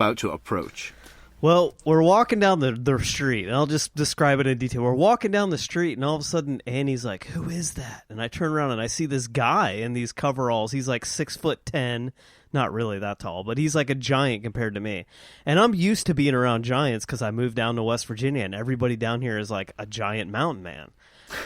about to approach? Well, we're walking down the street, and I'll just describe it in detail. We're walking down the street, and all of a sudden, Annie's like, "Who is that?" And I turn around, and I see this guy in these coveralls. He's like 6'10", not really that tall, but he's like a giant compared to me. And I'm used to being around giants because I moved down to West Virginia, and everybody down here is like a giant mountain man.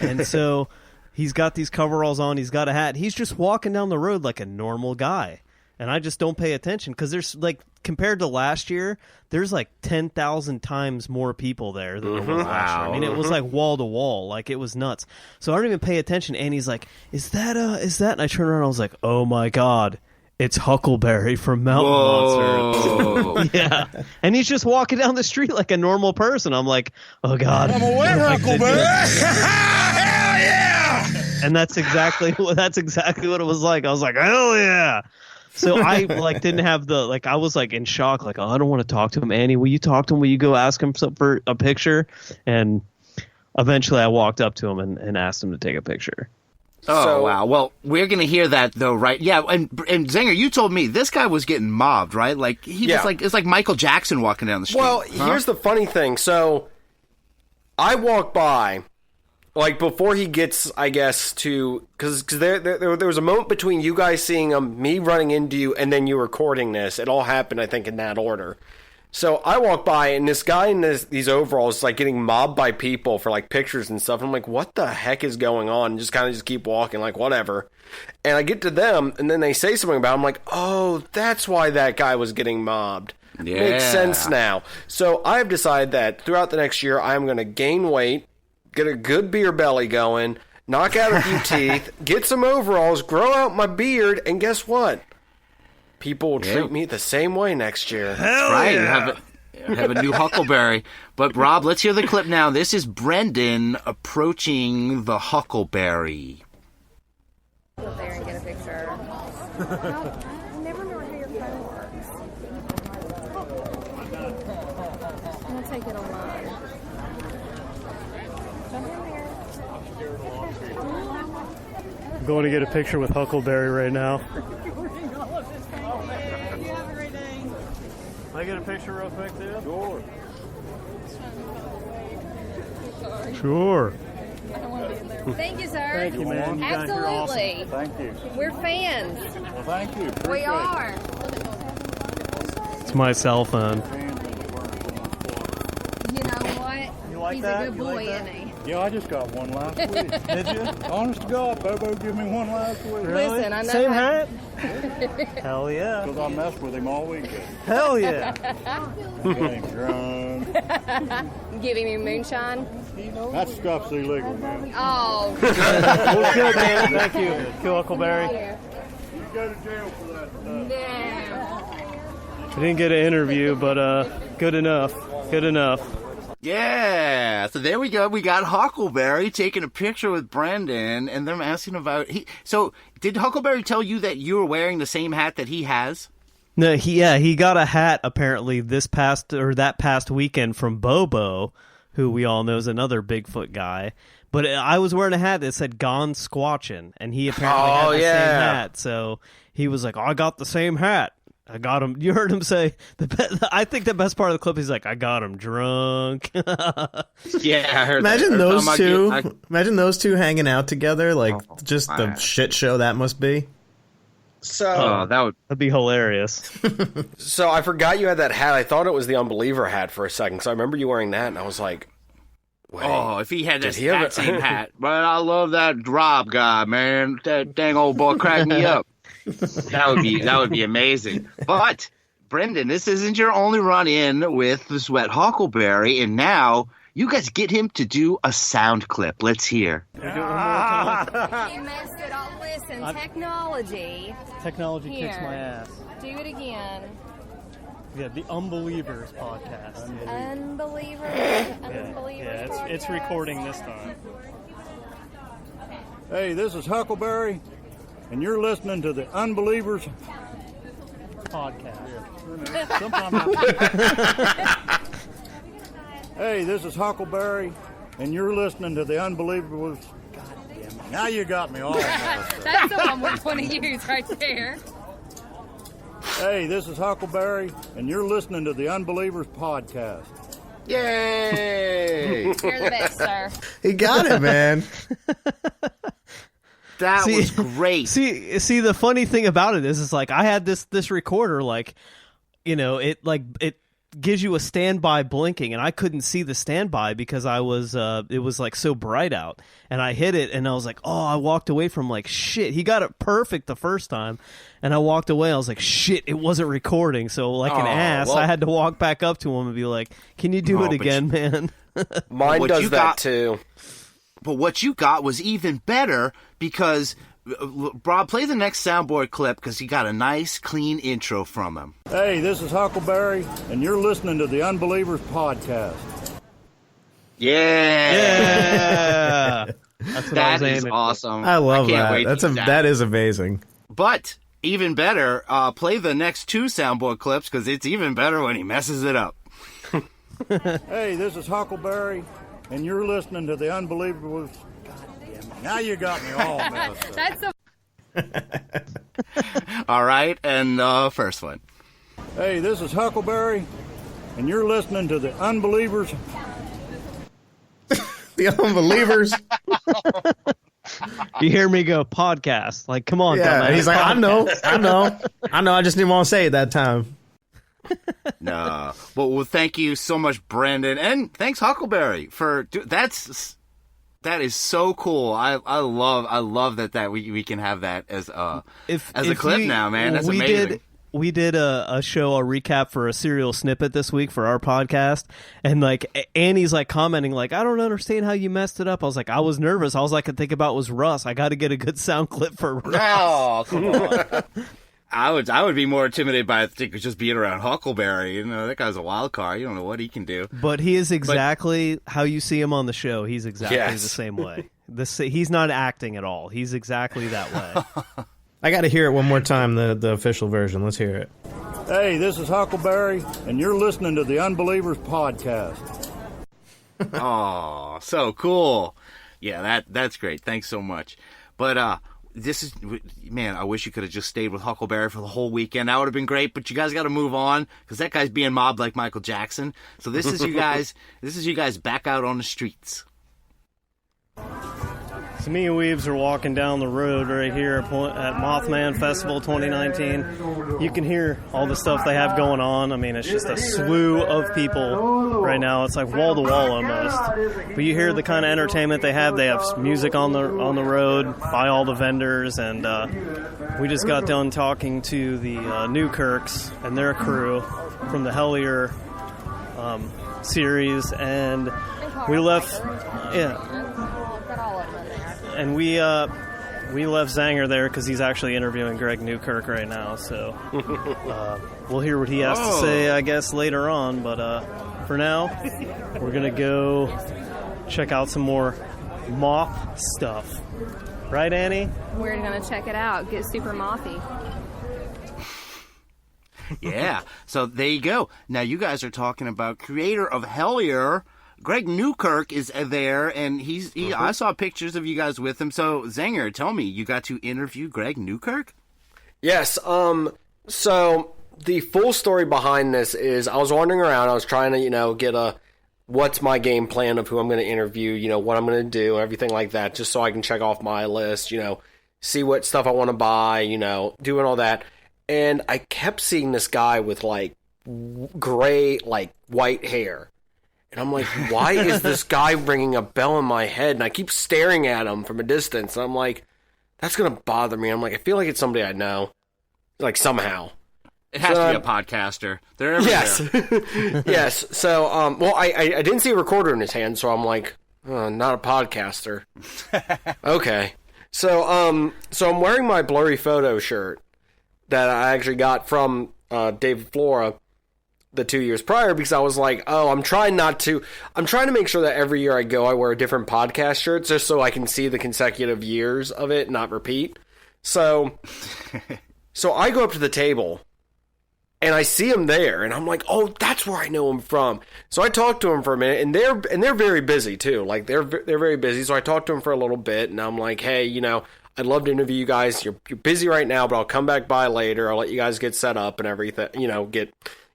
And so he's got these coveralls on, he's got a hat. He's just walking down the road like a normal guy. And I just don't pay attention because there's like, compared to last year, there's like 10,000 times more people there than there was last year. I mean, it was like wall to wall, like it was nuts. So I don't even pay attention. And he's like, "Is that?" And I turned around, and I was like, "Oh my god, it's Huckleberry from Mountain Monsters." Yeah, and he's just walking down the street like a normal person. I'm like, "Oh god, I'm a wet Huckleberry." Hell yeah! And that's exactly what it was like. I was like, "Hell yeah!" So I like didn't have the like I was like in shock, like, "Oh, I don't want to talk to him." "Annie, will you talk to him? Will you go ask him for a picture?" And eventually I walked up to him and asked him to take a picture. Oh, wow. Well, we're going to hear that, though, right? Yeah, and Zinger, you told me this guy was getting mobbed, right? Like, he was like, it's like Michael Jackson walking down the street. Well, here's the funny thing. So, I walk by, like, before he gets, I guess, to... Because there was a moment between you guys seeing him, me running into you, and then you recording this. It all happened, I think, in that order. So I walk by, and this guy in these overalls is like getting mobbed by people for like pictures and stuff. I'm like, what the heck is going on? And just kind of just keep walking, like, whatever. And I get to them, and then they say something about it. I'm like, oh, that's why that guy was getting mobbed. Yeah. Makes sense now. So I've decided that throughout the next year, I'm going to gain weight, get a good beer belly going, knock out a few teeth, get some overalls, grow out my beard, and guess what? People will treat me the same way next year. Hell right. Yeah. Have a new Huckleberry. But, Rob, let's hear the clip now. This is Brendan approaching the Huckleberry. Go up there and get a picture. I never know how your phone works. I'm going to take it online. Jump in there. I'm going to get a picture with Huckleberry right now. Can I get a picture real quick, too? Sure. Thank you, sir. Thank you, man. You guys are Absolutely. awesome. Thank you. We're fans. Well, thank you. We are. It's my cell phone. You know what? You like He's that? a good You boy, like that? isn't he? Yeah, I just got one last week. Did you? Honest to God, Bobo gave me one last week. Really? Listen, I know Same how- hat? Hell yeah. Because I messed with him all weekend. Hell yeah. Got him drunk. Giving me moonshine. That stuff's illegal, man. Oh. Well, good, man. Thank you. Kill Huckleberry. You go to jail for that stuff. No. We didn't get an interview, but good enough. Good enough. Yeah, so there we go. We got Huckleberry taking a picture with Brendan, and them asking about... So, did Huckleberry tell you that you were wearing the same hat that he has? No, he got a hat apparently that past weekend from Bobo, who we all know is another Bigfoot guy. But I was wearing a hat that said "Gone Squatchin'," and he apparently had the same hat. So he was like, "Oh, I got the same hat. I got him." You heard him say, I think the best part of the clip is like, "I got him drunk." Yeah, I heard Imagine that. those two. Imagine those two hanging out together. Like, just the shit show that must be. So that'd be hilarious. So I forgot you had that hat. I thought it was the Unbeliever hat for a second. So I remember you wearing that, and I was like, wait, oh, if he had that have same hat. But I love that Rob guy, man. That dang old boy cracked me up. That would be amazing. But, Brendan, this isn't your only run-in with the Sweat Huckleberry, and now you guys get him to do a sound clip. Let's hear. You messed it all. Listen, technology. Technology Here. kicks my ass. Do it again. Yeah, the Unbelievers podcast. Unbelievers. Yeah, it's recording this time. Hey, this is Huckleberry, and you're listening to the Unbelievers Podcast. Hey, this is Huckleberry, and you're listening to the Unbelievers. God damn it. Now you got me all. That's the one we want to use right there. Hey, this is Huckleberry, and you're listening to the Unbelievers podcast. Yay! You're the best, sir. He got it, man. That was great. See, the funny thing about it is like I had this recorder, like, you know, it gives you a standby blinking, and I couldn't see the standby because I was it was like so bright out, and I hit it, and I was like, oh, I walked away from like shit. He got it perfect the first time, and I walked away. I was like, shit, it wasn't recording. So like an ass, I had to walk back up to him and be like, can you do it again, man? Mine does that too. But what you got was even better because, Rob, play the next soundboard clip because you got a nice, clean intro from him. Hey, this is Huckleberry, and you're listening to the Unbelievers podcast. Yeah! That's what That is awesome. I love can't that. wait to see That is amazing. But even better, play the next 2 soundboard clips because it's even better when he messes it up. Hey, this is Huckleberry, and you're listening to the Unbelievers. God damn it. Now you got me all messed up. That's All right, and first one. Hey, this is Huckleberry, and you're listening to the Unbelievers. The Unbelievers. You hear me go podcast? Like, come on, Yeah, dumbass. he's like, I know. I just didn't want to say it that time. No. Well, thank you so much, Brendan, and thanks, Huckleberry, for that is so cool. I love that we can have that as a clip now, man. That's amazing. We did a show, a recap for a serial snippet this week for our podcast, and like Annie's like commenting like, I don't understand how you messed it up. I was like, I was nervous. All I could think about was Russ. I got to get a good sound clip for Russ. Oh, come on. I would be more intimidated by just being around Huckleberry. You know, that guy's a wild card. You don't know what he can do. But he is exactly how you see him on the show. He's exactly the same way. He's not acting at all. He's exactly that way. I got to hear it one more time, the official version. Let's hear it. Hey, this is Huckleberry, and you're listening to the Unbelievers podcast. Oh, so cool. Yeah, that's great. Thanks so much. But this is, man, I wish you could have just stayed with Huckleberry for the whole weekend. That would have been great, but you guys got to move on because that guy's being mobbed like Michael Jackson. So this is you guys back out on the streets. So me and Weaves are walking down the road right here at Mothman Festival 2019. You can hear all the stuff they have going on. I mean, it's just a slew of people right now. It's like wall to wall almost. But you hear the kind of entertainment they have. They have music on the road by all the vendors, and we just got done talking to the Newkirks and their crew from the Hellier series, and we left. Yeah. And we left Zanger there because he's actually interviewing Greg Newkirk right now. So we'll hear what he has to say, I guess, later on. But for now, we're going to go check out some more moth stuff. Right, Annie? We're going to check it out. Get super mothy. Yeah. So there you go. Now you guys are talking about creator of Hellier. Greg Newkirk is there, and I saw pictures of you guys with him. So, Zanger, tell me, you got to interview Greg Newkirk? Yes. So the full story behind this is I was wandering around. I was trying to, get what's my game plan of who I'm going to interview, what I'm going to do, everything like that, just so I can check off my list, see what stuff I want to buy, doing all that. And I kept seeing this guy with, gray, white hair. And I'm like, why is this guy ringing a bell in my head? And I keep staring at him from a distance. And I'm like, that's going to bother me. I'm like, I feel like it's somebody I know. Somehow. It has to be a podcaster. They're everywhere. Yes. Yes. So, I didn't see a recorder in his hand, so I'm like, oh, not a podcaster. Okay. So I'm wearing my Blurry Photo shirt that I actually got from David Flora the 2 years prior, because I was like, I'm trying to make sure that every year I go, I wear a different podcast shirt just so I can see the consecutive years of it, not repeat. So I go up to the table and I see him there and I'm like, oh, that's where I know him from. So I talked to him for a minute, and they're very busy too. They're very busy. So I talked to him for a little bit, and I'm like, hey, I'd love to interview you guys. You're busy right now, but I'll come back by later. I'll let you guys get set up and everything, get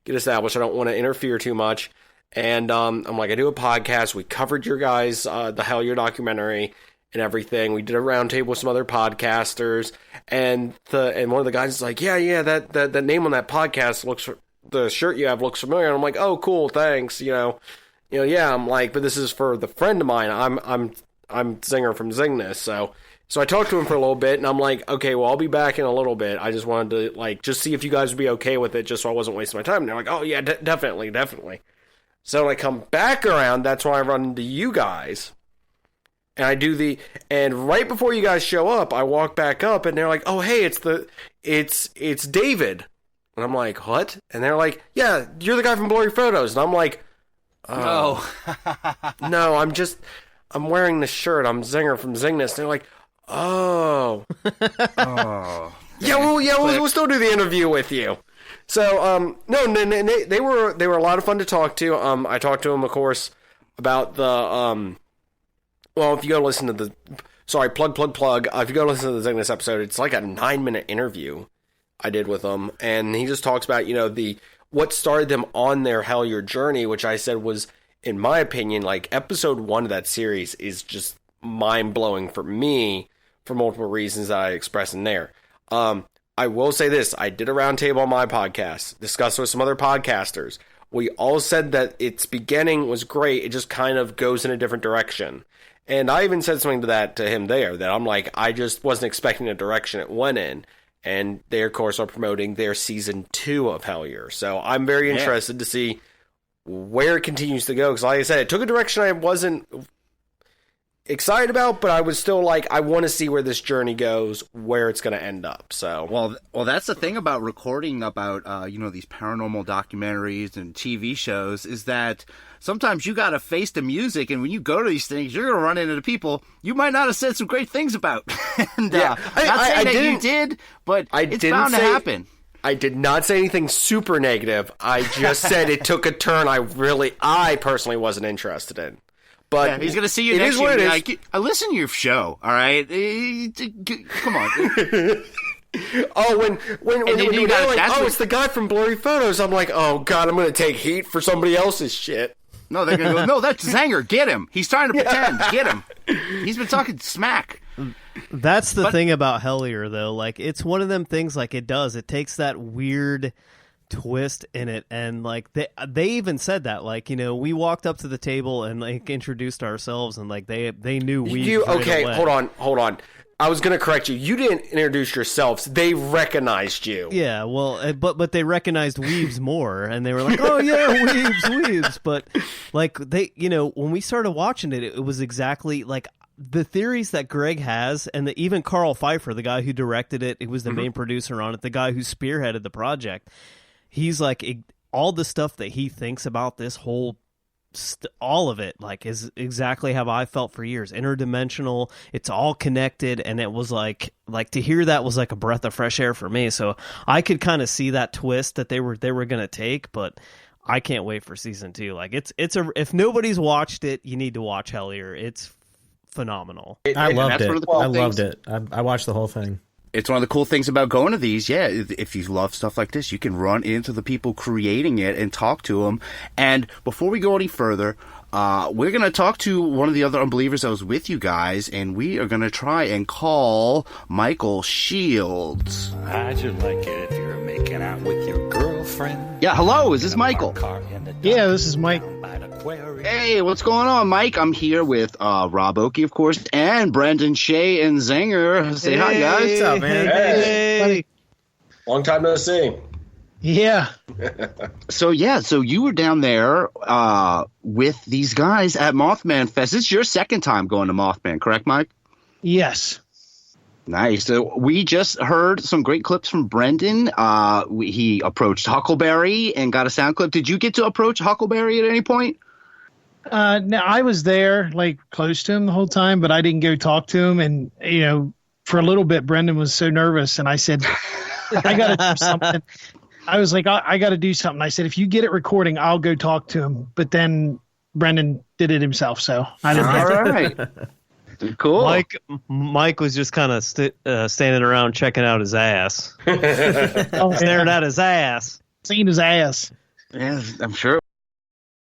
established. I don't want to interfere too much. And I'm like, I do a podcast. We covered your guys, the Hellier documentary and everything. We did a roundtable with some other podcasters, and one of the guys is like, yeah, that name on that podcast the shirt you have looks familiar. And I'm like, oh, cool, thanks. Yeah. I'm like, but this is for the friend of mine. I'm Zinger from Zingness, so I talked to him for a little bit, and I'm like, okay, well, I'll be back in a little bit. I just wanted to just see if you guys would be okay with it, just so I wasn't wasting my time. And they're like, oh yeah, definitely. So when I come back around, that's when I run into you guys. And I do and right before you guys show up, I walk back up, and they're like, "Oh, hey, it's David." And I'm like, "What?" And they're like, "Yeah, you're the guy from Blurry Photos." And I'm like, "Oh, no, I'm wearing this shirt. I'm Zinger from Zingness." And they're like, "Oh, oh, yeah, we'll still do the interview with you." So, no, they were a lot of fun to talk to. I talked to them, of course, about the well, if you go listen to plug. If you go listen to the Zingness episode, it's like a 9-minute interview I did with him, and he just talks about, what started them on their Hellier journey, which I said was, in my opinion, like episode 1 of that series is just mind blowing for me for multiple reasons that I express in there. I will say this: I did a roundtable on my podcast, discussed with some other podcasters. We all said that its beginning was great. It just kind of goes in a different direction. And I even said something to him there, that I'm like, I just wasn't expecting the direction it went in. And they, of course, are promoting their season 2 of Hellier. So I'm very interested to see where it continues to go. Because like I said, it took a direction I wasn't excited about, but I was still like, I want to see where this journey goes, where it's going to end up. So well, that's the thing about recording about these paranormal documentaries and TV shows, is that sometimes you got to face the music, and when you go to these things, you're going to run into the people you might not have said some great things about. And not saying that you did, but it's bound to happen. I did not say anything super negative. I just said it took a turn I personally wasn't interested in. But he's going to see you next year. I listen to your show, all right? Come on. When you go like, it's the guy from Blurry Photos, I'm like, oh, God, I'm going to take heat for somebody else's shit. No, they're going to go, no, that's Zanger. Get him. He's trying to pretend. Get him. He's been talking smack. That's the thing about Hellier, though. Like, it's one of them things, like, it takes that weird twist in it, and like they even said that, like, we walked up to the table and like introduced ourselves, and like they knew we okay away. Hold on, I was gonna correct you. You didn't introduce yourselves, they recognized you. Yeah, well, but they recognized Weebs more, and they were like, oh yeah, Weebs. But like they, when we started watching it, it was exactly like the theories that Greg has, and even Carl Pfeiffer, the guy who directed it, was the main producer on it, the guy who spearheaded the project. He's like, all the stuff that he thinks about this whole, all of it, like, is exactly how I felt for years. Interdimensional, it's all connected, and it was like to hear that was like a breath of fresh air for me. So I could kind of see that twist that they were going to take, but I can't wait for season 2. Like, if nobody's watched it, you need to watch Hellier. It's phenomenal. I loved it. I loved it. I watched the whole thing. It's one of the cool things about going to these. Yeah, if you love stuff like this, you can run into the people creating it and talk to them. And before we go any further, we're going to talk to one of the other Unbelievers that was with you guys, and we are going to try and call Michael Shields. How'd you like it if you were making out with your girlfriend? Yeah, hello, is this Michael? Yeah, this is Mike. Hey, what's going on, Mike? I'm here with Rob Oakey, of course, and Brendan Shay and Zinger. Say hi, guys. What's up, man? Hey. Long time no see. Yeah. So you were down there with these guys at Mothman Fest. This is your second time going to Mothman, correct, Mike? Yes. Nice. So we just heard some great clips from Brendan. He approached Huckleberry and got a sound clip. Did you get to approach Huckleberry at any point? No, I was there, like, close to him the whole time, but I didn't go talk to him. And, for a little bit, Brendan was so nervous, and I said, I got to do something. I was like, I got to do something. I said, if you get it recording, I'll go talk to him. But then Brendan did it himself, so I didn't. All right. Cool. Mike was just kind of standing around checking out his ass, Oh, staring at his ass. seen his ass. Yeah, I'm sure.